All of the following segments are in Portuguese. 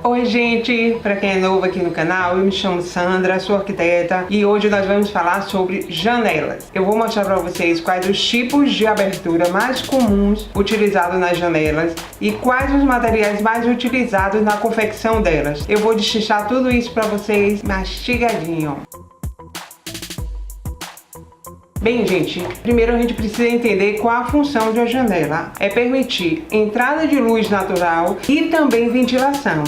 Oi gente, para quem é novo aqui no canal, eu me chamo Sandra, sou arquiteta e hoje nós vamos falar sobre janelas. Eu vou mostrar para vocês quais os tipos de abertura mais comuns utilizados nas janelas e quais os materiais mais utilizados na confecção delas. Eu vou destrinchar tudo isso para vocês mastigadinho. Bem, gente, primeiro a gente precisa entender qual a função de uma janela. É permitir entrada de luz natural e também ventilação.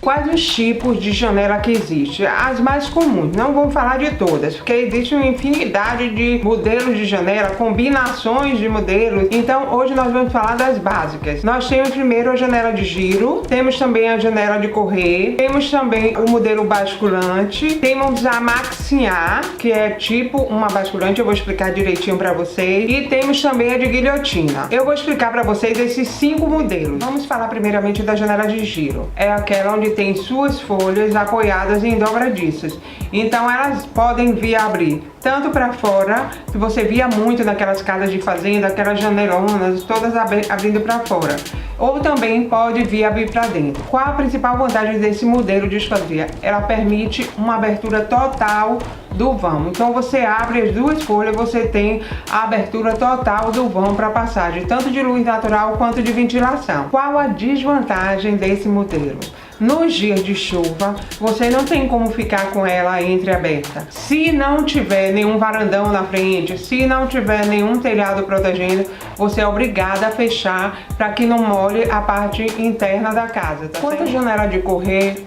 Quais os tipos de janela que existem? As mais comuns, não vamos falar de todas, porque existe uma infinidade de modelos de janela, combinações de modelos. Então hoje nós vamos falar das básicas. Nós temos primeiro a janela de giro, temos também a janela de correr, temos também o modelo basculante, temos a maxinhar, que é tipo uma basculante, eu vou explicar direitinho para vocês, e temos também a de guilhotina. Eu vou explicar para vocês esses 5 modelos. Vamos falar primeiramente da janela de giro. É aquela onde tem suas folhas apoiadas em dobradiças, então elas podem vir abrir tanto para fora, que você via muito naquelas casas de fazenda, aquelas janelonas todas abrindo para fora, ou também pode vir abrir para dentro. Qual a principal vantagem desse modelo de esquadria? Ela permite uma abertura total do vão, então você abre as duas folhas, você tem a abertura total do vão para passagem, tanto de luz natural quanto de ventilação. Qual a desvantagem desse modelo? Nos dias de chuva, você não tem como ficar com ela entreaberta. Se não tiver nenhum varandão na frente, se não tiver nenhum telhado protegendo, você é obrigada a fechar para que não molhe a parte interna da casa. Tá? Quanto à janela de correr,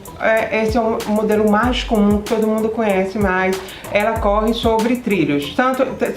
esse é o modelo mais comum que todo mundo conhece, mas ela corre sobre trilhos.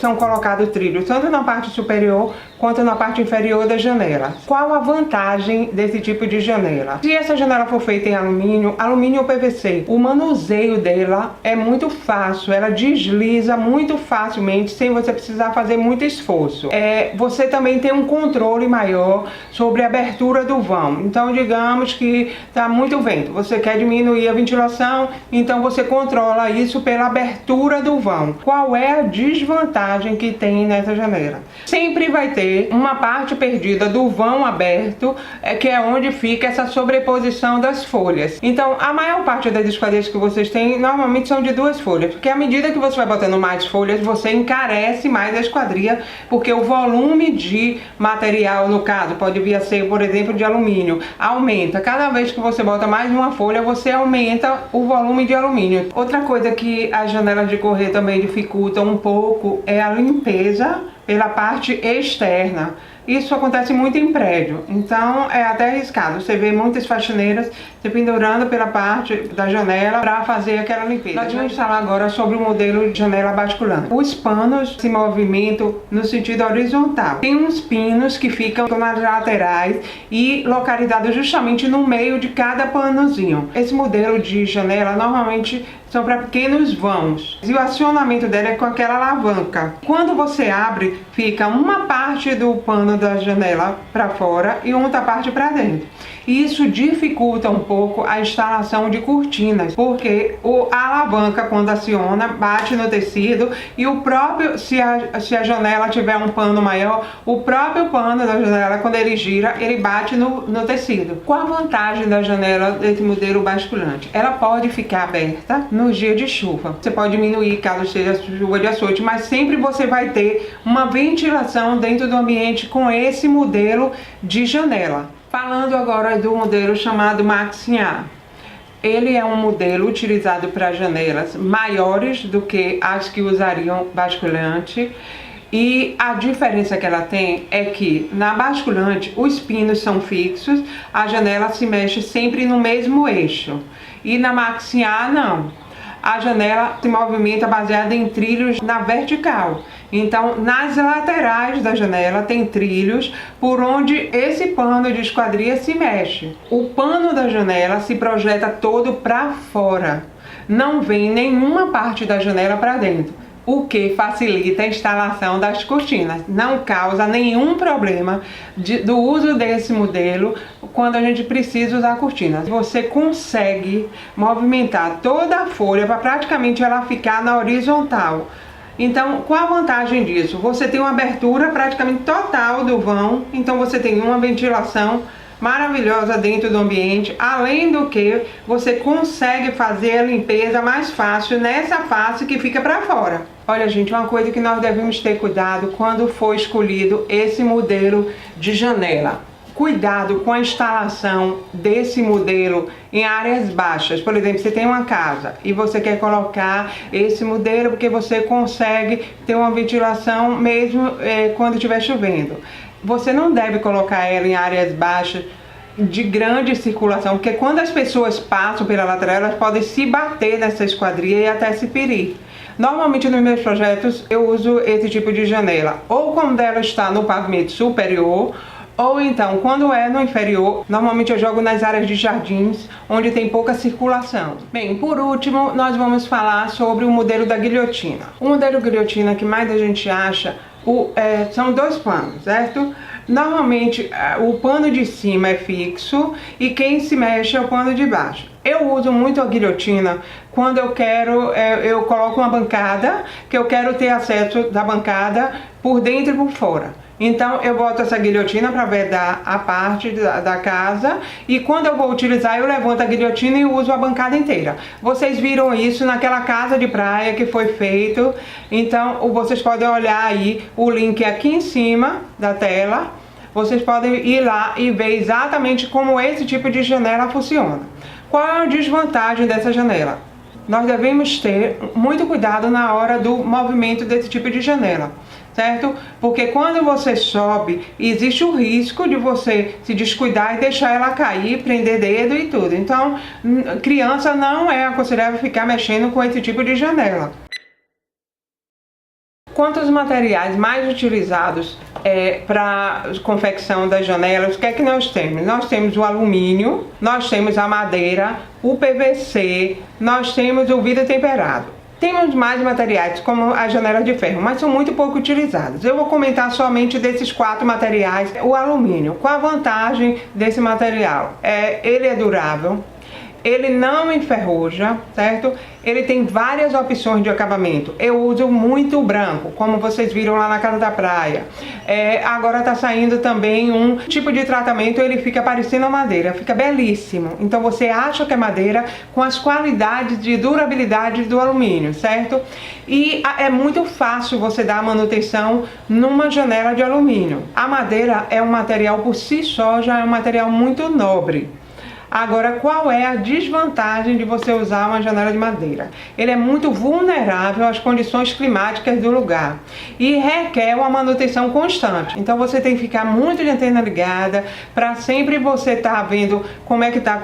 São colocados trilhos tanto na parte superior quanto na parte inferior da janela. Qual a vantagem desse tipo de janela? Se essa janela for feita em alumínio ou PVC, o manuseio dela é muito fácil, ela desliza muito facilmente sem você precisar fazer muito esforço. Você também tem um controle maior sobre a abertura do vão. Então digamos que está muito vento, você quer diminuir a ventilação, então você controla isso pela abertura do vão. Qual é a desvantagem que tem nessa janela? Sempre vai ter uma parte perdida do vão aberto, que é onde fica essa sobreposição das folhas. Então a maior parte das esquadrias que vocês têm normalmente são de 2 folhas, porque à medida que você vai botando mais folhas, você encarece mais a esquadria, porque o volume de material, no caso, pode vir a ser, por exemplo, de alumínio, aumenta. Cada vez que você bota mais uma folha, você aumenta o volume de alumínio. Outra coisa que as janelas de correr também dificultam um pouco é a limpeza pela parte externa. Isso acontece muito em prédio, então é até arriscado. Você vê muitas faxineiras se pendurando pela parte da janela para fazer aquela limpeza. Nós vamos falar agora sobre o modelo de janela basculante. Os panos se movimentam no sentido horizontal. Tem uns pinos que ficam nas laterais e localizados justamente no meio de cada panozinho. Esse modelo de janela normalmente são para pequenos vãos. E o acionamento dela é com aquela alavanca. Quando você abre, fica uma parte do pano da janela para fora e outra parte para dentro. Isso dificulta um pouco a instalação de cortinas, porque a alavanca, quando aciona, bate no tecido e o próprio, se a janela tiver um pano maior, o próprio pano da janela, quando ele gira, ele bate no tecido. Qual a vantagem da janela desse modelo basculante? Ela pode ficar aberta nos dias de chuva. Você pode diminuir caso seja chuva de açoite, mas sempre você vai ter uma ventilação dentro do ambiente com esse modelo de janela. Falando agora do modelo chamado maxinhar. Ele é um modelo utilizado para janelas maiores do que as que usariam basculante. E a diferença que ela tem é que na basculante os pinos são fixos, a janela se mexe sempre no mesmo eixo. E na maxinhar não. A janela se movimenta baseada em trilhos na vertical. Então, nas laterais da janela tem trilhos por onde esse pano de esquadria se mexe. O pano da janela se projeta todo para fora. Não vem nenhuma parte da janela para dentro, o que facilita a instalação das cortinas. Não causa nenhum problema do uso desse modelo quando a gente precisa usar cortinas. Você consegue movimentar toda a folha para praticamente ela ficar na horizontal. Então, qual a vantagem disso? Você tem uma abertura praticamente total do vão, então você tem uma ventilação maravilhosa dentro do ambiente, além do que você consegue fazer a limpeza mais fácil nessa face que fica para fora. Olha, gente, uma coisa que nós devemos ter cuidado quando for escolhido esse modelo de janela. Cuidado com a instalação desse modelo em áreas baixas. Por exemplo, você tem uma casa e você quer colocar esse modelo porque você consegue ter uma ventilação mesmo quando estiver chovendo. Você não deve colocar ela em áreas baixas de grande circulação, porque quando as pessoas passam pela lateral, elas podem se bater nessa esquadria e até se ferir. Normalmente nos meus projetos eu uso esse tipo de janela, ou quando ela está no pavimento superior, ou então, quando é no inferior, normalmente eu jogo nas áreas de jardins, onde tem pouca circulação. Bem, por último, nós vamos falar sobre o modelo da guilhotina. O modelo guilhotina que mais a gente acha são dois panos, certo? Normalmente, o pano de cima é fixo e quem se mexe é o pano de baixo. Eu uso muito a guilhotina quando eu quero, eu coloco uma bancada, que eu quero ter acesso da bancada por dentro e por fora. Então eu boto essa guilhotina para vedar a parte da casa e quando eu vou utilizar eu levanto a guilhotina e uso a bancada inteira. Vocês viram isso naquela casa de praia que foi feito, então vocês podem olhar aí, o link aqui em cima da tela. Vocês podem ir lá e ver exatamente como esse tipo de janela funciona. Qual é a desvantagem dessa janela? Nós devemos ter muito cuidado na hora do movimento desse tipo de janela, certo? Porque quando você sobe, existe o risco de você se descuidar e deixar ela cair, prender dedo e tudo. Então, criança não é aconselhável ficar mexendo com esse tipo de janela. Quanto aos materiais mais utilizados para confecção das janelas, o que é que nós temos? Nós temos o alumínio, nós temos a madeira, o PVC, nós temos o vidro temperado. Temos mais materiais como as janelas de ferro, mas são muito pouco utilizadas. Eu vou comentar somente desses 4 materiais. O alumínio, qual a vantagem desse material? Ele é durável, ele não enferruja, certo? Ele tem várias opções de acabamento. Eu uso muito o branco, como vocês viram lá na casa da praia. Agora tá saindo também um tipo de tratamento, ele fica parecendo a madeira, fica belíssimo. Então você acha que é madeira com as qualidades de durabilidade do alumínio, certo? E é muito fácil você dar manutenção numa janela de alumínio. A madeira é um material por si só, já é um material muito nobre. Agora, qual é a desvantagem de você usar uma janela de madeira? Ele é muito vulnerável às condições climáticas do lugar e requer uma manutenção constante. Então você tem que ficar muito de antena ligada para sempre você estar vendo como é que está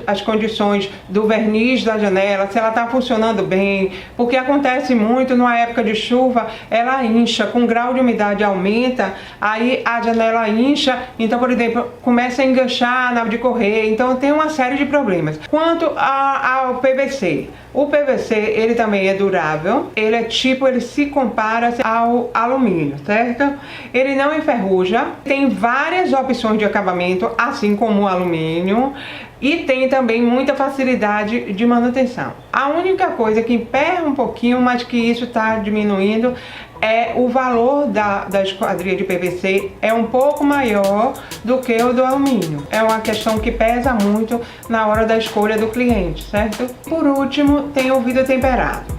as condições do verniz da janela, se ela está funcionando bem, porque acontece muito numa época de chuva, ela incha, com o grau de umidade aumenta, aí a janela incha, então, por exemplo, começa a enganchar na hora de correr, então tem uma série de problemas. Quanto ao PVC, o PVC ele também é durável, ele se compara ao alumínio, certo? Ele não enferruja, tem várias opções de acabamento, assim como o alumínio, e tem também muita facilidade de manutenção. A única coisa que emperra um pouquinho, mas que isso está diminuindo, é o valor da esquadria de PVC é um pouco maior do que o do alumínio. É uma questão que pesa muito na hora da escolha do cliente, certo? Por último, tem o vidro temperado.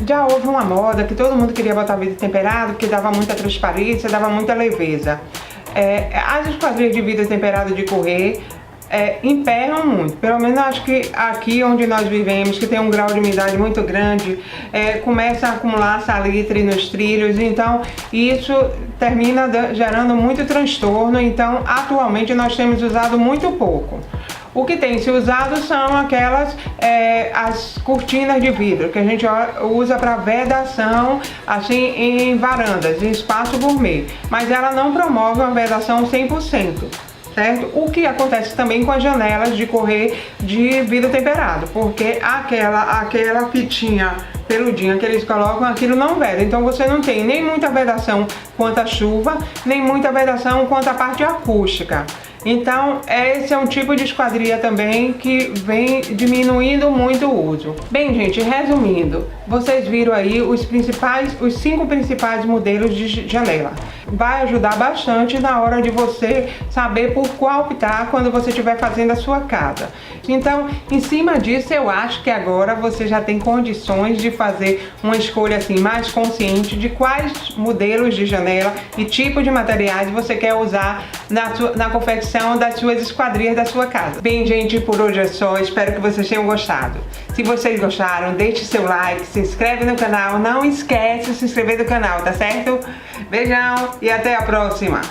Já houve uma moda que todo mundo queria botar vidro temperado, que dava muita transparência, dava muita leveza. As esquadrias de vidro temperado de correr emperram muito, pelo menos acho que aqui onde nós vivemos, que tem um grau de umidade muito grande, começa a acumular salitre nos trilhos, então isso termina gerando muito transtorno. Então atualmente nós temos usado muito pouco. O que tem se usado são aquelas, as cortinas de vidro, que a gente usa para vedação, assim, em varandas, em espaço gourmet, mas ela não promove uma vedação 100%. Certo? O que acontece também com as janelas de correr de vidro temperado, porque aquela fitinha peludinha que eles colocam, aquilo não veda, então você não tem nem muita vedação quanto à chuva, nem muita vedação quanto à parte acústica. Então esse é um tipo de esquadria também que vem diminuindo muito o uso. Bem, gente, resumindo, vocês viram aí os 5 principais modelos de janela. vai ajudar bastante na hora de você saber por qual optar quando você estiver fazendo a sua casa. Então, em cima disso, eu acho que agora você já tem condições de fazer uma escolha assim mais consciente de quais modelos de janela e tipo de materiais você quer usar na confecção das suas esquadrias da sua casa. Bem, gente, por hoje é só. Espero que vocês tenham gostado. Se vocês gostaram, deixe seu like, se inscreve no canal. Não esquece de se inscrever no canal, tá certo? Beijão e até a próxima!